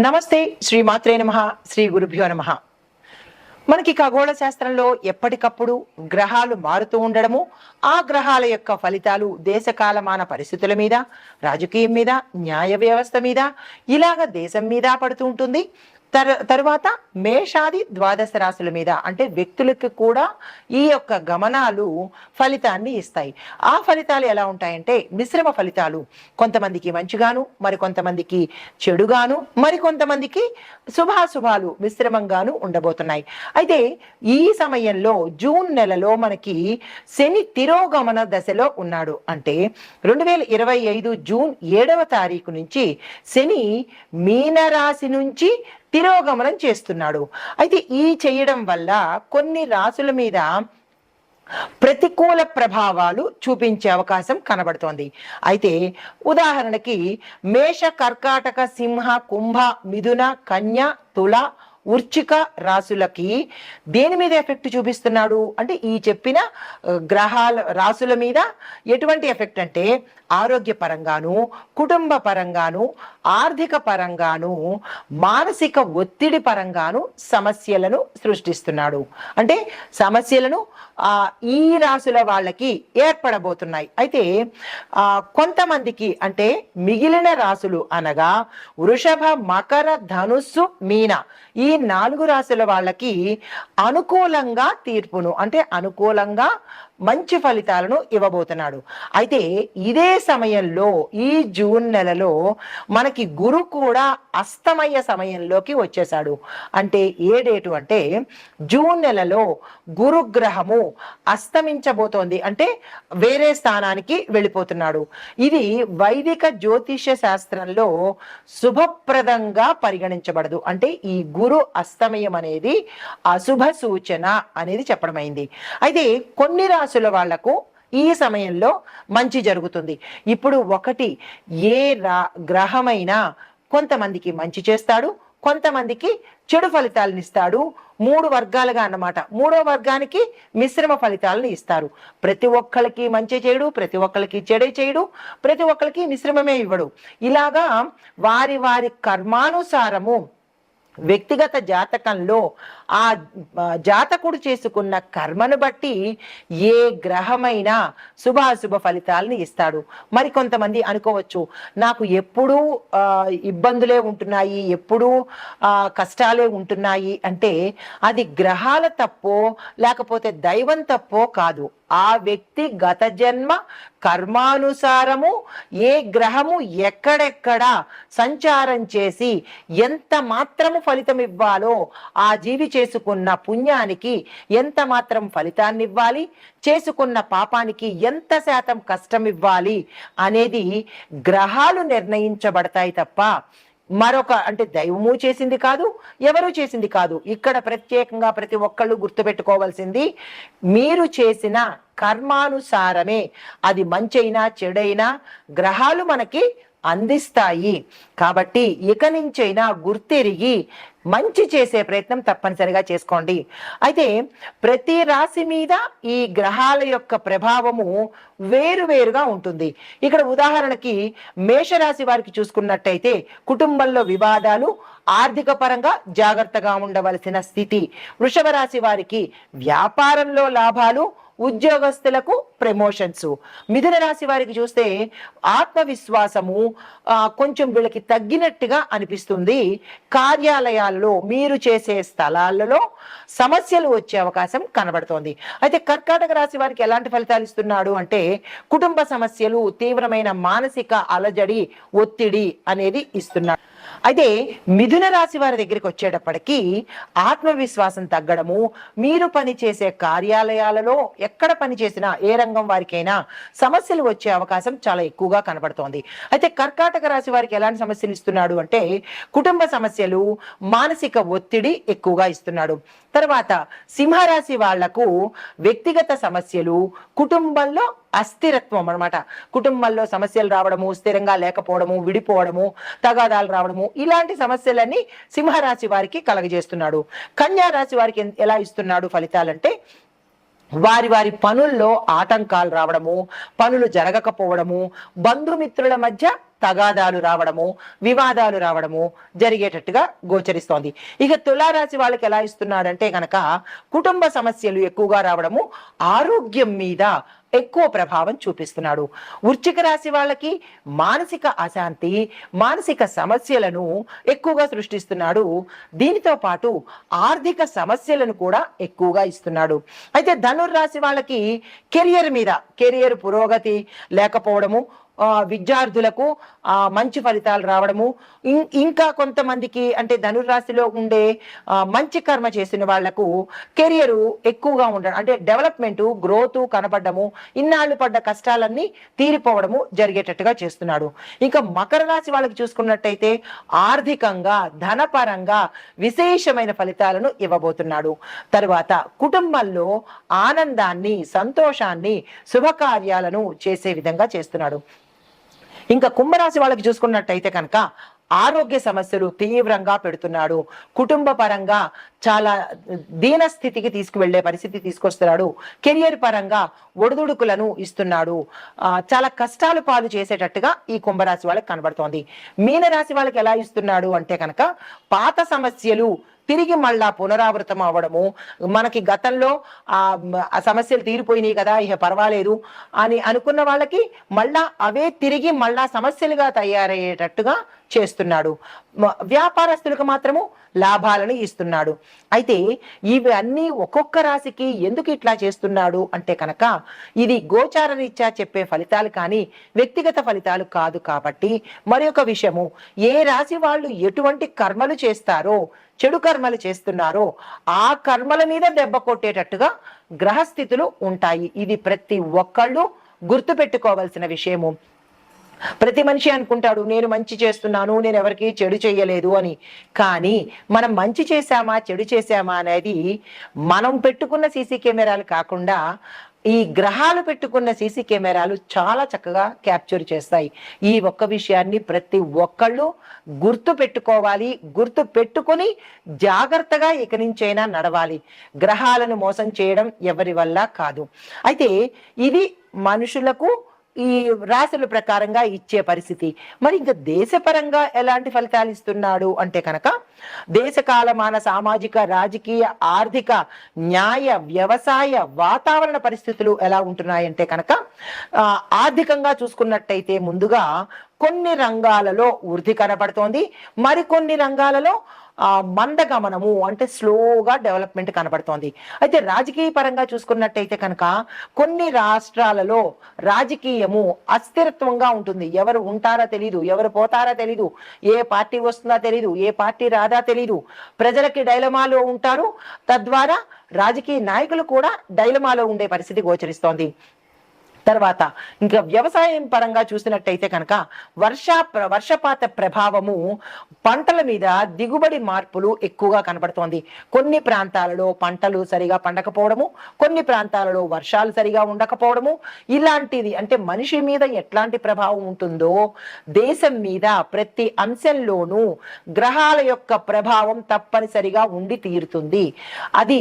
నమస్తే. శ్రీ మాత్రే నమః. శ్రీ గురుభ్యో నమః. మనకి ఖగోళ శాస్త్రంలో ఎప్పటికప్పుడు గ్రహాలు మారుతూ ఉండడము, ఆ గ్రహాల యొక్క ఫలితాలు దేశకాలమాన పరిస్థితుల మీద, రాజకీయం మీద, న్యాయ వ్యవస్థ మీద, ఇలాగ దేశం మీద పడుతూ ఉంటుంది. తరువాత మేషాది ద్వాదశ రాశుల మీద అంటే వ్యక్తులకు కూడా ఈ యొక్క గమనాలు ఫలితాన్ని ఇస్తాయి. ఆ ఫలితాలు ఎలా ఉంటాయంటే మిశ్రమ ఫలితాలు. కొంతమందికి మంచిగాను, మరికొంతమందికి చెడుగాను, మరికొంతమందికి శుభాశుభాలు మిశ్రమంగాను ఉండబోతున్నాయి. అయితే ఈ సమయంలో జూన్ నెలలో మనకి శని తిరోగమన దశలో ఉన్నాడు. అంటే 2025 జూన్ 7వ తారీఖు నుంచి శని మీనరాశి నుంచి తిరోగమనం చేస్తున్నాడు. అయితే ఈ చేయడం వల్ల కొన్ని రాశుల మీద ప్రతికూల ప్రభావాలు చూపించే అవకాశం కనబడుతోంది. అయితే ఉదాహరణకి మేష, కర్కాటక, సింహ, కుంభ, మిథున, కన్య, తుల, వృశ్చిక రాశులకి దేని మీద ఎఫెక్ట్ చూపిస్తున్నాడు అంటే ఈ చెప్పిన గ్రహాల రాశుల మీద ఎటువంటి ఎఫెక్ట్ అంటే ఆరోగ్య పరంగాను, కుటుంబ పరంగాను, ఆర్థిక పరంగాను, మానసిక ఒత్తిడి పరంగాను సమస్యలను సృష్టిస్తున్నాడు. అంటే సమస్యలను ఈ రాశుల వాళ్ళకి ఏర్పడబోతున్నాయి. అయితే కొంతమందికి అంటే మిగిలిన రాశులు అనగా వృషభ, మకర, ధనుస్సు, మీన ఈ 4 రాశుల వాళ్ళకి అనుకూలంగా తీర్పును అంటే అనుకూలంగా మంచి ఫలితాలను ఇవ్వబోతున్నాడు. అయితే ఇదే సమయంలో ఈ జూన్ నెలలో మనకి గురు కూడా అస్తమయ సమయంలోకి వచ్చేసాడు. అంటే ఏ డేటు అంటే జూన్ నెలలో గురుగ్రహము అస్తమించబోతోంది. అంటే వేరే స్థానానికి వెళ్ళిపోతున్నాడు. ఇది వైదిక జ్యోతిష శాస్త్రంలో శుభప్రదంగా పరిగణించబడదు. అంటే ఈ గురు అస్తమయం అనేది అశుభ సూచన అనేది చెప్పడమైంది. అయితే కొన్ని రాశుల వాళ్లకు ఈ సమయంలో మంచి జరుగుతుంది. ఇప్పుడు ఒకటి ఏ గ్రహమైనా కొంతమందికి మంచి చేస్తాడు, కొంతమందికి చెడు ఫలితాలను ఇస్తాడు. 3 వర్గాలుగా అన్నమాట. 3వ వర్గానికి మిశ్రమ ఫలితాలను ఇస్తారు. ప్రతి ఒక్కరికి మంచి చేయడు, ప్రతి ఒక్కరికి చెడే చేయడు, ప్రతి ఒక్కరికి మిశ్రమమే ఇవ్వడు. ఇలాగా వారి వారి కర్మానుసారము వ్యక్తిగత జాతకంలో ఆ జాతకుడు చేసుకున్న కర్మను బట్టి ఏ గ్రహమైనా శుభాశుభ ఫలితాలను ఇస్తాడు. మరి కొంతమంది అనుకోవచ్చు, నాకు ఎప్పుడూ ఇబ్బందులే ఉంటున్నాయి, ఎప్పుడూ కష్టాలే ఉంటున్నాయి అంటే అది గ్రహాల తప్పో లేకపోతే దైవం తప్పో కాదు. ఆ వ్యక్తి గత జన్మ కర్మానుసారము ఏ గ్రహము ఎక్కడెక్కడ సంచారం చేసి ఎంత మాత్రము ఫలితం ఇవ్వాలో ఆ జీవి చేసుకున్న పుణ్యానికి ఎంత మాత్రం ఫలితాన్ని ఇవ్వాలి, చేసుకున్న పాపానికి ఎంత శాతం కష్టం ఇవ్వాలి అనేది గ్రహాలు నిర్ణయించబడతాయి తప్ప మరొక అంటే దైవము చేసింది కాదు, ఎవరు చేసింది కాదు. ఇక్కడ ప్రత్యేకంగా ప్రతి ఒక్కళ్ళు గుర్తుపెట్టుకోవాల్సింది మీరు చేసిన కర్మానుసారమే అది మంచైనా చెడైనా గ్రహాలు మనకి అందిస్తాయి. కాబట్టి ఇక నుంచైనా గుర్తెరిగి మంచి చేసే ప్రయత్నం తప్పనిసరిగా చేసుకోండి. అయితే ప్రతి రాశి మీద ఈ గ్రహాల యొక్క ప్రభావము వేరువేరుగా ఉంటుంది. ఇక్కడ ఉదాహరణకి మేషరాశి వారికి చూసుకున్నట్టయితే కుటుంబంలో వివాదాలు, ఆర్థిక పరంగా జాగ్రత్తగా ఉండవలసిన స్థితి. వృషభ రాశి వారికి వ్యాపారంలో లాభాలు, ఉద్యోగస్తులకు ప్రమోషన్స్. మిథున రాశి వారికి చూస్తే ఆత్మవిశ్వాసము కొంచెం వీళ్ళకి తగ్గినట్టుగా అనిపిస్తుంది. కార్యాలయాల్లో మీరు చేసే స్థలాలలో సమస్యలు వచ్చే అవకాశం కనబడుతోంది. అయితే కర్కాటక రాశి వారికి ఎలాంటి ఫలితాలు ఇస్తున్నాడు అంటే కుటుంబ సమస్యలు, తీవ్రమైన మానసిక అలజడి, ఒత్తిడి అనేది ఇస్తున్నాడు. అయితే మిథున రాశి వారి దగ్గరికి వచ్చేటప్పటికీ ఆత్మవిశ్వాసం తగ్గడము, మీరు పనిచేసే కార్యాలయాలలో ఎక్కడ పని చేసినా ఏ రంగం వారికైనా సమస్యలు వచ్చే అవకాశం చాలా ఎక్కువగా కనబడుతోంది. అయితే కర్కాటక రాశి వారికి ఎలాంటి సమస్యలు ఇస్తున్నాడు అంటే కుటుంబ సమస్యలు, మానసిక ఒత్తిడి ఎక్కువగా ఇస్తున్నాడు. తర్వాత సింహరాశి వాళ్లకు వ్యక్తిగత సమస్యలు, కుటుంబంలో అస్థిరత్వం అనమాట. కుటుంబంలో సమస్యలు రావడము, స్థిరంగా లేకపోవడము, విడిపోవడము, తగాదాలు రావడము, ఇలాంటి సమస్యలన్నీ సింహరాశి వారికి కలగజేస్తున్నాడు. కన్యా రాశి వారికి ఎలా ఇస్తున్నాడు ఫలితాలంటే వారి వారి పనుల్లో ఆటంకాలు రావడము, పనులు జరగకపోవడము, బంధుమిత్రుల మధ్య తగాదాలు రావడము, వివాదాలు రావడము జరిగేటట్టుగా గోచరిస్తోంది. ఇక తులారాశి వాళ్ళకి ఎలా ఇస్తున్నాడంటే కనుక కుటుంబ సమస్యలు ఎక్కువగా రావడము, ఆరోగ్యం మీద ఎక్కువ ప్రభావం చూపిస్తున్నాడు. వృశ్చిక రాశి వాళ్ళకి మానసిక అశాంతి, మానసిక సమస్యలను ఎక్కువగా సృష్టిస్తున్నాడు. దీనితో పాటు ఆర్థిక సమస్యలను కూడా ఎక్కువగా ఇస్తున్నాడు. అయితే ధనుర్రాశి వాళ్ళకి కెరియర్ పురోగతి లేకపోవడము, విద్యార్థులకు మంచి ఫలితాలు రావడము, ఇంకా కొంతమందికి అంటే ధనుర్రాశిలో ఉండే మంచి కర్మ చేసిన వాళ్లకు కెరియర్ ఎక్కువగా ఉండడం, అంటే డెవలప్మెంట్ గ్రోత్ కనపడము, ఇన్నాళ్ళు పడ్డ కష్టాలన్నీ తీరిపోవడము జరిగేటట్టుగా చేస్తున్నాడు. ఇంకా మకర రాశి వాళ్ళకి చూసుకున్నట్టయితే ఆర్థికంగా ధనపరంగా విశేషమైన ఫలితాలను ఇవ్వబోతున్నాడు. తరువాత కుటుంబంలో ఆనందాన్ని, సంతోషాన్ని, శుభకార్యాలను చేసే విధంగా చేస్తున్నాడు. ఇంకా కుంభరాశి వాళ్ళకి చూసుకున్నట్టయితే కనుక ఆరోగ్య సమస్యలు తీవ్రంగా పెడుతున్నాడు. కుటుంబ పరంగా చాలా దీనస్థితికి తీసుకువెళ్లే పరిస్థితి తీసుకొస్తున్నాడు. కెరియర్ పరంగా ఒడిదుడుకులను ఇస్తున్నాడు. చాలా కష్టాలు పాలు చేసేటట్టుగా ఈ కుంభరాశి వాళ్ళకి కనబడుతోంది. మీనరాశి వాళ్ళకి ఎలా ఇస్తున్నాడు అంటే కనుక పాత సమస్యలు తిరిగి మళ్ళా పునరావృతం అవ్వడము, మనకి గతంలో ఆ సమస్యలు తీరిపోయినాయి కదా ఇక పర్వాలేదు అని అనుకున్న వాళ్ళకి మళ్ళా అవే తిరిగి మళ్ళా సమస్యలుగా తయారయ్యేటట్టుగా చేస్తున్నాడు. వ్యాపారస్తులకు మాత్రము లాభాలను ఇస్తున్నాడు. అయితే ఇవి అన్నీ ఒక్కొక్క రాశికి ఎందుకు ఇట్లా చేస్తున్నాడు అంటే కనుక ఇది గోచార రీత్యా చెప్పే ఫలితాలు కానీ వ్యక్తిగత ఫలితాలు కాదు. కాబట్టి మరి ఒక విషయము, ఏ రాశి వాళ్ళు ఎటువంటి కర్మలు చేస్తారో, చెడు కర్మలు చేస్తున్నారో ఆ కర్మల మీద దెబ్బ కొట్టేటట్టుగా గ్రహస్థితులు ఉంటాయి. ఇది ప్రతి ఒక్కళ్ళు గుర్తు పెట్టుకోవాల్సిన విషయము. ప్రతి మనిషి అనుకుంటాడు నేను మంచి చేస్తున్నాను, నేను ఎవరికి చెడు చేయలేదు అని. కానీ మనం మంచి చేశామా చెడు చేశామా అనేది మనం పెట్టుకున్న సీసీ కెమెరాలు కాకుండా ఈ గ్రహాలు పెట్టుకున్న సీసీ కెమెరాలు చాలా చక్కగా క్యాప్చర్ చేస్తాయి. ఈ ఒక్క విషయాన్ని ప్రతి ఒక్కళ్ళు గుర్తు పెట్టుకోవాలి. గుర్తు పెట్టుకొని జాగ్రత్తగా ఇక నుంచైనా నడవాలి. గ్రహాలను మోసం చేయడం ఎవరి వల్ల కాదు. అయితే ఇది మనుషులకు ఈ రాశుల ప్రకారంగా ఇచ్చే పరిస్థితి. మరి ఇంకా దేశపరంగా ఎలాంటి ఫలితాలు ఇస్తున్నాడు అంటే కనుక దేశకాలమాన సామాజిక, రాజకీయ, ఆర్థిక, న్యాయ, వ్యవసాయ, వాతావరణ పరిస్థితులు ఎలా ఉంటున్నాయంటే కనుక ఆర్థికంగా చూసుకున్నట్టయితే ముందుగా కొన్ని రంగాలలో వృద్ధి కనబడుతోంది, మరికొన్ని రంగాలలో మందగమనము అంటే స్లోగా డెవలప్మెంట్ కనబడుతోంది. అయితే రాజకీయ పరంగా చూసుకున్నట్టయితే కనుక కొన్ని రాష్ట్రాలలో రాజకీయము అస్థిరత్వంగా ఉంటుంది. ఎవరు ఉంటారో తెలీదు, ఎవరు పోతారో తెలీదు, ఏ పార్టీ వస్తుందో తెలీదు, ఏ పార్టీ రాదా తెలీదు. ప్రజలకి డైలమాలో ఉంటారు. తద్వారా రాజకీయ నాయకులు కూడా డైలమాలో ఉండే పరిస్థితి గోచరిస్తోంది. తర్వాత ఇంకా వ్యవసాయం పరంగా చూసినట్టయితే కనుక వర్షపాత ప్రభావము పంటల మీద దిగుబడి మార్పులు ఎక్కువగా కనబడుతోంది. కొన్ని ప్రాంతాలలో పంటలు సరిగా పండకపోవడము, కొన్ని ప్రాంతాలలో వర్షాలు సరిగా ఉండకపోవడము, ఇలాంటిది అంటే మనిషి మీద ఎట్లాంటి ప్రభావం ఉంటుందో దేశం మీద ప్రతి అంశంలోనూ గ్రహాల యొక్క ప్రభావం తప్పనిసరిగా ఉండి తీరుతుంది. అది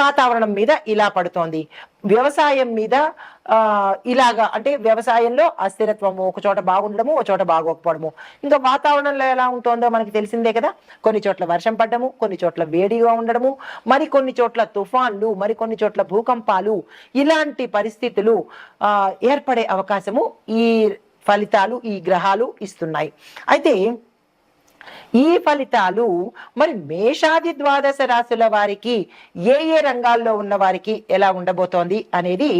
వాతావరణం మీద ఇలా పడుతోంది. వ్యవసాయం మీద ఇలాగా అంటే వ్యవసాయంలో అస్థిరత్వము, ఒక చోట బాగుండడము, ఒక చోట బాగోకపోవడము. ఇంకా వాతావరణంలో ఎలా ఉంటుందో మనకి తెలిసిందే కదా. కొన్ని చోట్ల వర్షం పడ్డము, కొన్ని చోట్ల వేడిగా ఉండడము, మరి కొన్ని చోట్ల తుఫాన్లు, మరి కొన్ని చోట్ల భూకంపాలు, ఇలాంటి పరిస్థితులు ఏర్పడే అవకాశము ఈ ఫలితాలు, ఈ గ్రహాలు ఇస్తున్నాయి. అయితే ఈ ఫలితాలు మరి మేషాది ద్వాదశ రాశుల వారికి ఏ ఏ రంగాల్లో ఉన్న వారికి ఎలా ఉండబోతోంది అనేది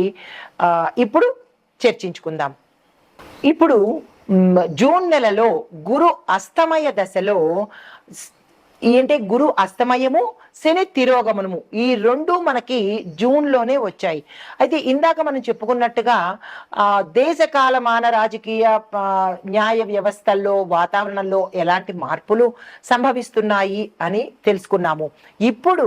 ఇప్పుడు చర్చించుకుందాం. ఇప్పుడు జూన్ నెలలో గురు అస్తమయ దశలో ఏంటంటే గురు అస్తమయము, శని తిరోగమనము, ఈ రెండు మనకి జూన్ లోనే వచ్చాయి. అయితే ఇందాక మనం చెప్పుకున్నట్టుగా దేశకాలమాన రాజకీయ, న్యాయ వ్యవస్థల్లో, వాతావరణంలో ఎలాంటి మార్పులు సంభవిస్తున్నాయి అని తెలుసుకున్నాము. ఇప్పుడు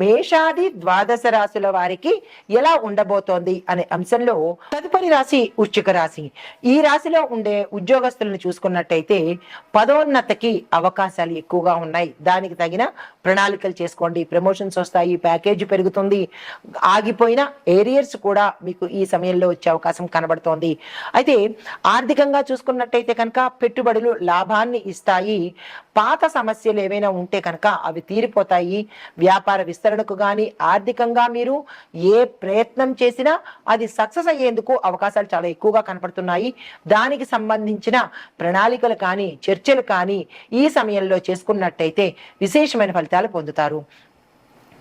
మేషాది ద్వాదశ రాశుల వారికి ఎలా ఉండబోతోంది అనే అంశంలో తదుపరి రాశి వృశ్చిక రాశి. ఈ రాశిలో ఉండే ఉద్యోగస్తులను చూసుకున్నట్టయితే పదోన్నతికి అవకాశాలు ఎక్కువగా ఉన్నాయి. దానికి తగిన ప్రణాళికలు చేసుకోండి. ప్రమోషన్స్ వస్తాయి, ప్యాకేజ్ పెరుగుతుంది, ఆగిపోయిన ఏరియర్స్ కూడా మీకు ఈ సమయంలో వచ్చే అవకాశం కనబడుతోంది. అయితే ఆర్థికంగా చూసుకున్నట్టయితే కనుక పెట్టుబడులు లాభాన్ని ఇస్తాయి. పాత సమస్యలు ఏవైనా ఉంటే కనుక అవి తీరిపోతాయి. వ్యాపార విస్తరణకు కానీ ఆర్థికంగా మీరు ఏ ప్రయత్నం చేసినా అది సక్సెస్ అయ్యేందుకు అవకాశాలు చాలా ఎక్కువగా కనపడుతున్నాయి. దానికి సంబంధించిన ప్రణాళికలు కానీ చర్చలు కానీ ఈ సమయంలో చేసుకున్నట్టయితే విశేషమైన ఫలితాలు పొందుతారు.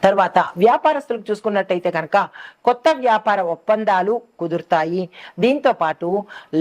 తర్వాత వ్యాపారస్తులకు చూసుకున్నట్టయితే కనుక కొత్త వ్యాపార ఒప్పందాలు కుదురుతాయి. దీంతో పాటు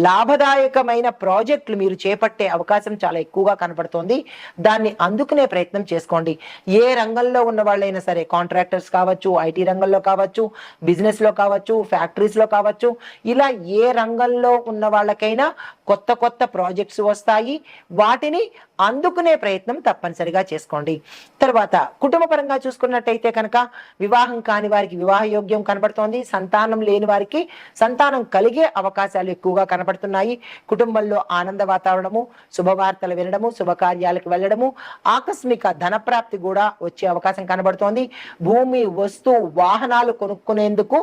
లాభదాయకమైన ప్రాజెక్టులు మీరు చేపట్టే అవకాశం చాలా ఎక్కువగా కనపడుతోంది. దాన్ని అందుకునే ప్రయత్నం చేసుకోండి. ఏ రంగంలో ఉన్న వాళ్ళైనా సరే, కాంట్రాక్టర్స్ కావచ్చు, ఐటీ రంగంలో కావచ్చు, బిజినెస్లో కావచ్చు, ఫ్యాక్టరీస్లో కావచ్చు, ఇలా ఏ రంగంలో ఉన్న వాళ్ళకైనా కొత్త కొత్త ప్రాజెక్ట్స్ వస్తాయి. వాటిని అందుకునే ప్రయత్నం తప్పనిసరిగా చేసుకోండి. తర్వాత కుటుంబ పరంగా చూసుకున్నట్టయితే కనుక వివాహం కాని వారికి వివాహ యోగ్యం కనబడుతోంది. సంతానం లేని వారికి సంతానం కలిగే అవకాశాలు ఎక్కువగా కనబడుతున్నాయి. కుటుంబంలో ఆనంద వాతావరణము, శుభవార్తలు వినడము, శుభకార్యాలకు వెళ్ళడము, ఆకస్మిక ధనప్రాప్తి కూడా వచ్చే అవకాశం కనబడుతోంది. భూమి, వస్తు, వాహనాలు కొనుక్కునేందుకు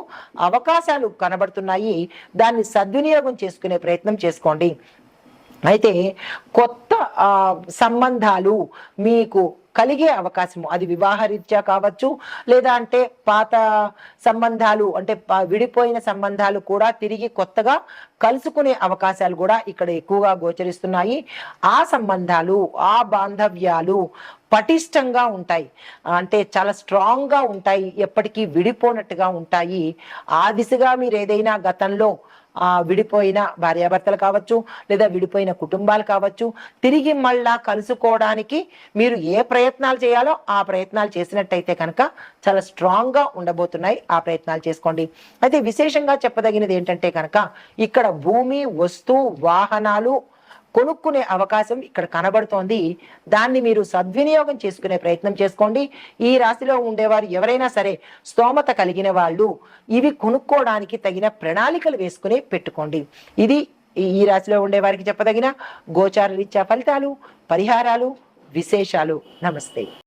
అవకాశాలు కనబడుతున్నాయి. దాన్ని సద్వినియోగం చేసుకునే ప్రయత్నం చేసుకోండి. అయితే కొత్త సంబంధాలు మీకు కలిగే అవకాశము, అది వివాహరీత్యా కావచ్చు, లేదా అంటే పాత సంబంధాలు అంటే విడిపోయిన సంబంధాలు కూడా తిరిగి కొత్తగా కలుసుకునే అవకాశాలు కూడా ఇక్కడ ఎక్కువగా గోచరిస్తున్నాయి. ఆ సంబంధాలు, ఆ బాంధవ్యాలు పటిష్టంగా ఉంటాయి, అంటే చాలా స్ట్రాంగ్గా ఉంటాయి, ఎప్పటికీ విడిపోనట్టుగా ఉంటాయి. ఆ దిశగా మీరు ఏదైనా గతంలో విడిపోయిన భార్యాభర్తలు కావచ్చు, లేదా విడిపోయిన కుటుంబాలు కావచ్చు, తిరిగి మళ్ళా కలుసుకోవడానికి మీరు ఏ ప్రయత్నాలు చేయాలో ఆ ప్రయత్నాలు చేసినట్టయితే కనుక చాలా స్ట్రాంగ్గా ఉండబోతున్నాయి. ఆ ప్రయత్నాలు చేసుకోండి. అయితే విశేషంగా చెప్పదగినది ఏంటంటే కనుక ఇక్కడ భూమి, వస్తు, వాహనాలు కొనుక్కునే అవకాశం ఇక్కడ కనబడుతోంది. దాన్ని మీరు సద్వినియోగం చేసుకునే ప్రయత్నం చేసుకోండి. ఈ రాశిలో ఉండేవారు ఎవరైనా సరే స్తోమత కలిగిన వాళ్ళు ఇవి కొనుక్కోవడానికి తగిన ప్రణాళికలు వేసుకుని పెట్టుకోండి. ఇది ఈ రాశిలో ఉండేవారికి చెప్పదగిన గోచార రీత్యా ఫలితాలు, పరిహారాలు, విశేషాలు. నమస్తే.